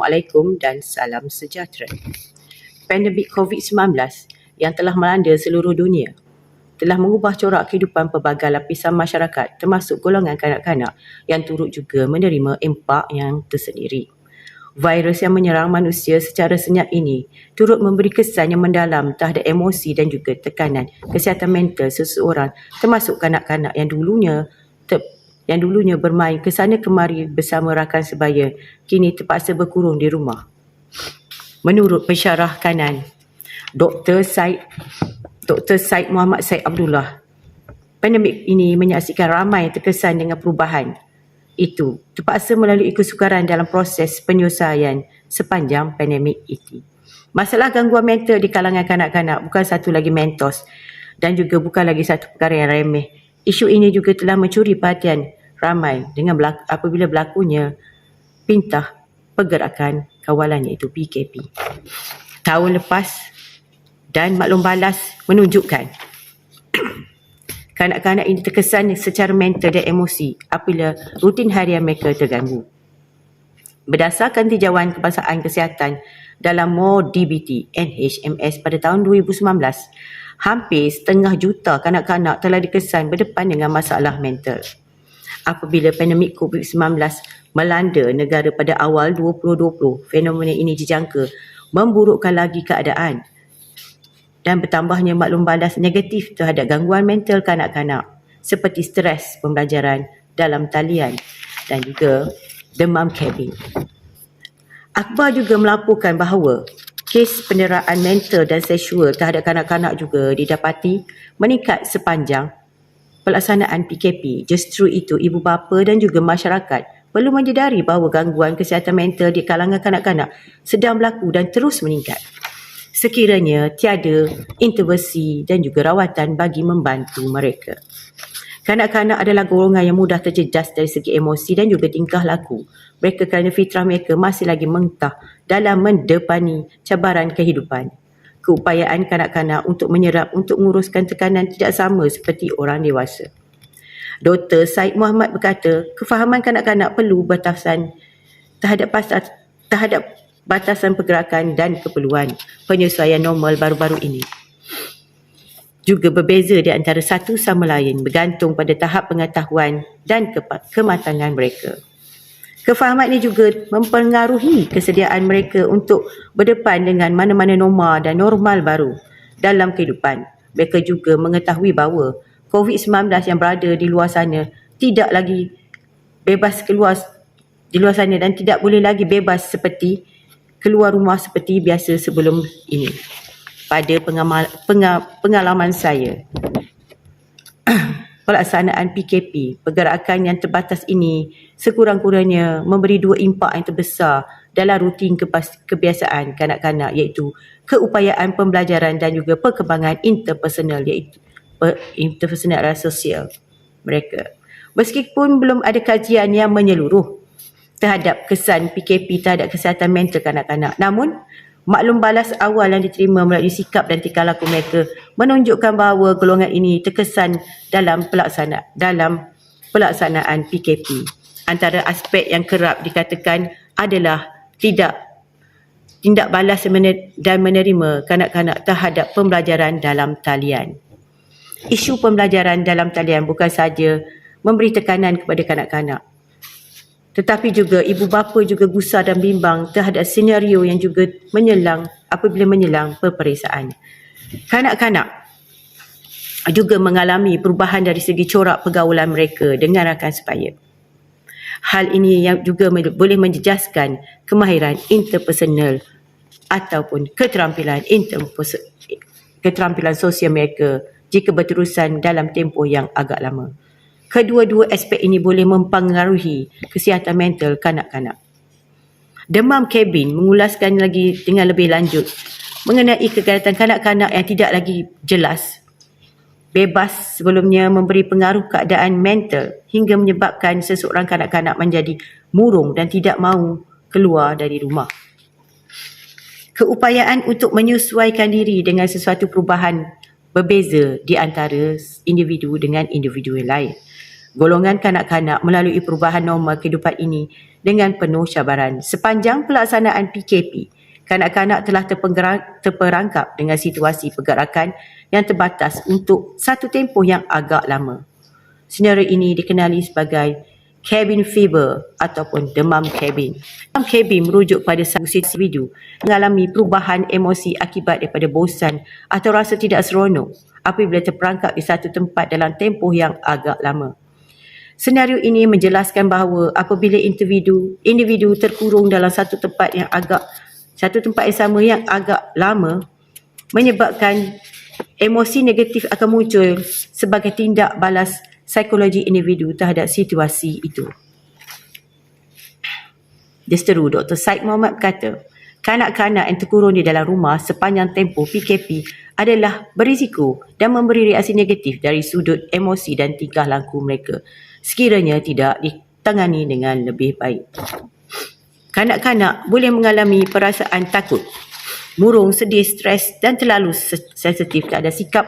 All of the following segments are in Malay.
Assalamualaikum dan salam sejahtera. Pandemik COVID-19 yang telah melanda seluruh dunia telah mengubah corak kehidupan pelbagai lapisan masyarakat termasuk golongan kanak-kanak yang turut juga menerima impak yang tersendiri. Virus yang menyerang manusia secara senyap ini turut memberi kesan yang mendalam terhadap emosi dan juga tekanan kesihatan mental seseorang termasuk kanak-kanak yang dulunya bermain ke sana kemari bersama rakan sebaya kini terpaksa berkurung di rumah. Menurut pensyarah kanan Dr. Said Muhammad Said Abdullah, pandemik ini menyaksikan ramai yang terkesan dengan perubahan itu terpaksa melalui kesukaran dalam proses penyelesaian sepanjang pandemik ini. Masalah gangguan mental di kalangan kanak-kanak bukan satu lagi mentos dan juga bukan lagi satu perkara yang remeh. Isu ini juga telah mencuri perhatian ramai dengan apabila berlakunya Pintah Pergerakan Kawalan iaitu PKP tahun lepas, dan maklum balas menunjukkan kanak-kanak ini terkesan secara mental dan emosi apabila rutin harian mereka terganggu. Berdasarkan tinjauan Kebangsaan Kesihatan dalam Morbidity NHMS pada tahun 2019, hampir setengah juta kanak-kanak telah dikesan berdepan dengan masalah mental. Apabila pandemik COVID-19 melanda negara pada awal 2020, fenomena ini dijangka memburukkan lagi keadaan dan bertambahnya maklum balas negatif terhadap gangguan mental kanak-kanak seperti stres pembelajaran dalam talian dan juga demam kabin. Akhbar juga melaporkan bahawa kes penderaan mental dan seksual terhadap kanak-kanak juga didapati meningkat sepanjang pelaksanaan PKP. Justru itu, ibu bapa dan juga masyarakat perlu menyedari bahawa gangguan kesihatan mental di kalangan kanak-kanak sedang berlaku dan terus meningkat. Sekiranya tiada intervensi dan juga rawatan bagi membantu mereka. Kanak-kanak adalah golongan yang mudah terjejas dari segi emosi dan juga tingkah laku mereka kerana fitrah mereka masih lagi mentah dalam mendepani cabaran kehidupan. Keupayaan kanak-kanak untuk menyerap untuk menguruskan tekanan tidak sama seperti orang dewasa. Dr. Said Muhammad berkata, kefahaman kanak-kanak perlu batasan terhadap batasan pergerakan dan keperluan penyesuaian normal baru-baru ini juga berbeza di antara satu sama lain bergantung pada tahap pengetahuan dan kematangan mereka. Kefahaman ini juga mempengaruhi kesediaan mereka untuk berdepan dengan mana-mana norma dan normal baru dalam kehidupan. Mereka juga mengetahui bahawa COVID-19 yang berada di luar sana tidak lagi bebas keluar di luar sana dan tidak boleh lagi bebas seperti keluar rumah seperti biasa sebelum ini. Pada pengalaman saya, pelaksanaan PKP, pergerakan yang terbatas ini sekurang-kurangnya memberi dua impak yang terbesar dalam rutin kebiasaan kanak-kanak iaitu keupayaan pembelajaran dan juga perkembangan interpersonal iaitu interpersonal dan sosial mereka. Meskipun belum ada kajian yang menyeluruh terhadap kesan PKP terhadap kesihatan mental kanak-kanak. Namun, maklum balas awal yang diterima melalui sikap dan tingkah laku mereka menunjukkan bahawa golongan ini terkesan dalam pelaksanaan PKP. Antara aspek yang kerap dikatakan adalah tindak balas dan menerima kanak-kanak terhadap pembelajaran dalam talian. Isu pembelajaran dalam talian bukan sahaja memberi tekanan kepada kanak-kanak, tetapi juga ibu bapa juga gusar dan bimbang terhadap senario yang juga apabila menyelang peperiksaan. Kanak-kanak juga mengalami perubahan dari segi corak pergaulan mereka dengan rakan sebaya. Hal ini yang juga boleh menjejaskan kemahiran interpersonal ataupun keterampilan sosial mereka jika berterusan dalam tempoh yang agak lama. Kedua-dua aspek ini boleh mempengaruhi kesihatan mental kanak-kanak. Demam kabin mengulaskan lagi dengan lebih lanjut mengenai kegiatan kanak-kanak yang tidak lagi jelas, bebas sebelumnya memberi pengaruh keadaan mental hingga menyebabkan seseorang kanak-kanak menjadi murung dan tidak mahu keluar dari rumah. Keupayaan untuk menyesuaikan diri dengan sesuatu perubahan berbeza di antara individu dengan individu yang lain. golongan kanak-kanak melalui perubahan norma kehidupan ini dengan penuh cabaran. Sepanjang pelaksanaan PKP, kanak-kanak telah terperangkap dengan situasi pergerakan yang terbatas untuk satu tempoh yang agak lama. Senario ini dikenali sebagai cabin fever ataupun demam kabin. Demam kabin merujuk pada satu individu mengalami perubahan emosi akibat daripada bosan atau rasa tidak seronok apabila terperangkap di satu tempat dalam tempoh yang agak lama. Senario ini menjelaskan bahawa apabila individu terkurung dalam satu tempat yang sama yang agak lama, menyebabkan emosi negatif akan muncul sebagai tindak balas psikologi individu terhadap situasi itu. Justeru Dr. Syed Muhammad berkata, kanak-kanak yang terkurung di dalam rumah sepanjang tempoh PKP adalah berisiko dan memberi reaksi negatif dari sudut emosi dan tingkah laku mereka sekiranya tidak ditangani dengan lebih baik. Kanak-kanak boleh mengalami perasaan takut, murung, sedih, stres dan terlalu sensitif terhadap sikap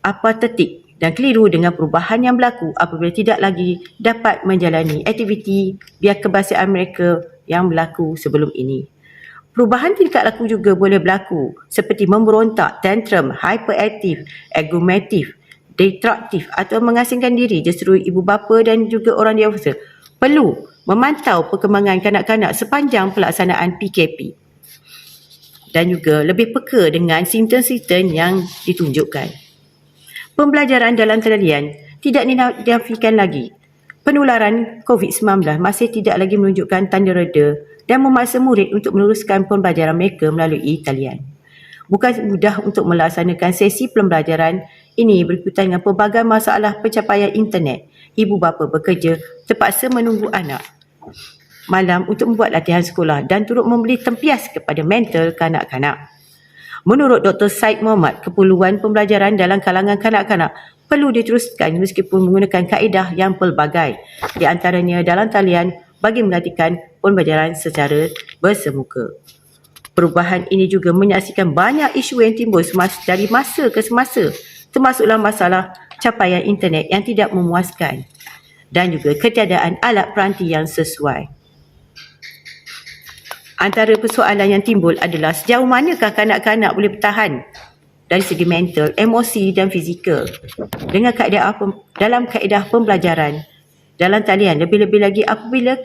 apatetik dan keliru dengan perubahan yang berlaku apabila tidak lagi dapat menjalani aktiviti biar kebiasaan mereka yang berlaku sebelum ini. Perubahan tingkah laku juga boleh berlaku seperti memberontak, tantrum, hyperaktif, argumentatif, distraktif atau mengasingkan diri. Justeru ibu bapa dan juga orang dewasa perlu memantau perkembangan kanak-kanak sepanjang pelaksanaan PKP dan juga lebih peka dengan simptom-simptom yang ditunjukkan. Pembelajaran dalam talian tidak dinafikan lagi. Penularan COVID-19 masih tidak lagi menunjukkan tanda reda dan memaksa murid untuk meneruskan pembelajaran mereka melalui talian. Bukan mudah untuk melaksanakan sesi pembelajaran ini berkaitan dengan pelbagai masalah pencapaian internet. Ibu bapa bekerja terpaksa menunggu anak malam untuk membuat latihan sekolah dan turut memberi tempias kepada mental kanak-kanak. Menurut Dr. Syed Muhammad, keperluan pembelajaran dalam kalangan kanak-kanak perlu diteruskan meskipun menggunakan kaedah yang pelbagai, di antaranya dalam talian bagi menggantikan pembelajaran secara bersemuka. Perubahan ini juga menyaksikan banyak isu yang timbul dari masa ke semasa, termasuklah masalah capaian internet yang tidak memuaskan dan juga ketiadaan alat peranti yang sesuai. Antara persoalan yang timbul adalah sejauh manakah kanak-kanak boleh bertahan dari segi mental, emosi dan fizikal dalam kaedah pembelajaran dalam talian, lebih-lebih lagi apabila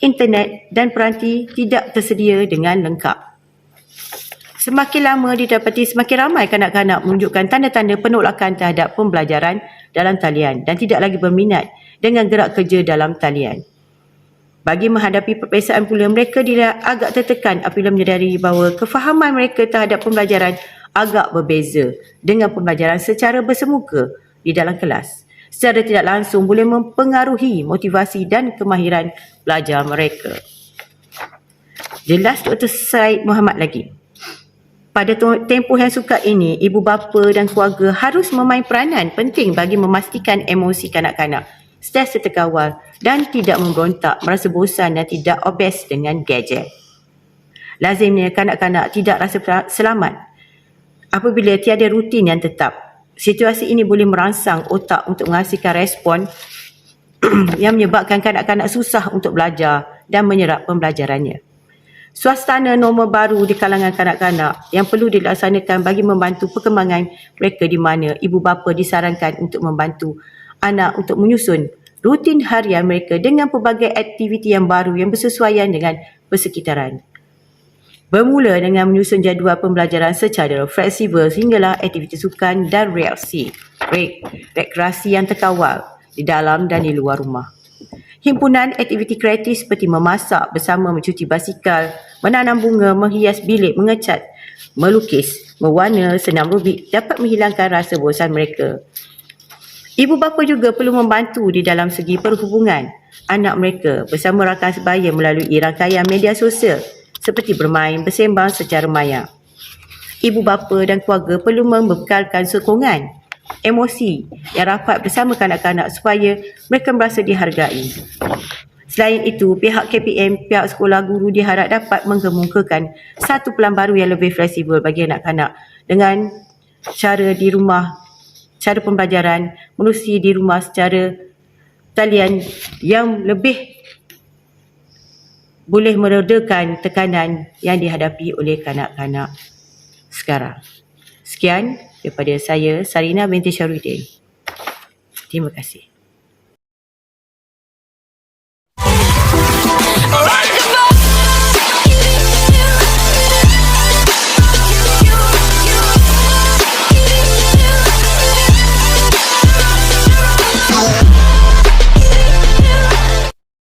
internet dan peranti tidak tersedia dengan lengkap. Semakin lama didapati semakin ramai kanak-kanak menunjukkan tanda-tanda penolakan terhadap pembelajaran dalam talian dan tidak lagi berminat dengan gerak kerja dalam talian. Bagi menghadapi perbezaan pula, mereka agak tertekan apabila menyedari bahawa kefahaman mereka terhadap pembelajaran agak berbeza dengan pembelajaran secara bersemuka di dalam kelas. Secara tidak langsung boleh mempengaruhi motivasi dan kemahiran belajar mereka. Jelas Dr. Syed Muhammad lagi. Pada tempoh yang sukar ini, ibu bapa dan keluarga harus memain peranan penting bagi memastikan emosi kanak-kanak stres terkawal dan tidak memberontak, merasa bosan dan tidak obses dengan gadget. Lazimnya kanak-kanak tidak rasa selamat apabila tiada rutin yang tetap. Situasi ini boleh merangsang otak untuk menghasilkan respon yang menyebabkan kanak-kanak susah untuk belajar dan menyerap pembelajarannya. Suasana norma baru di kalangan kanak-kanak yang perlu dilaksanakan bagi membantu perkembangan mereka, di mana ibu bapa disarankan untuk membantu anak untuk menyusun rutin harian mereka dengan pelbagai aktiviti yang baru yang bersesuaian dengan persekitaran. Bermula dengan menyusun jadual pembelajaran secara fleksibel hinggalah aktiviti sukan dan rekreasi yang terkawal di dalam dan di luar rumah. Himpunan aktiviti kreatif seperti memasak bersama, mencuci basikal, menanam bunga, menghias bilik, mengecat, melukis, mewarna, senam rubik dapat menghilangkan rasa bosan mereka. Ibu bapa juga perlu membantu di dalam segi perhubungan anak mereka bersama rakan sebaya melalui rangkaian media sosial seperti bermain, bersembang secara maya. Ibu bapa dan keluarga perlu membekalkan sokongan emosi yang rapat bersama kanak-kanak supaya mereka merasa dihargai. Selain itu, pihak KPM, pihak sekolah, guru diharap dapat mengemukakan satu pelan baru yang lebih fleksibel bagi anak-anak dengan cara pembelajaran menerusi di rumah secara talian yang lebih boleh meredakan tekanan yang dihadapi oleh kanak-kanak sekarang. Sekian daripada saya, Sarina binti Syarudin. Terima kasih.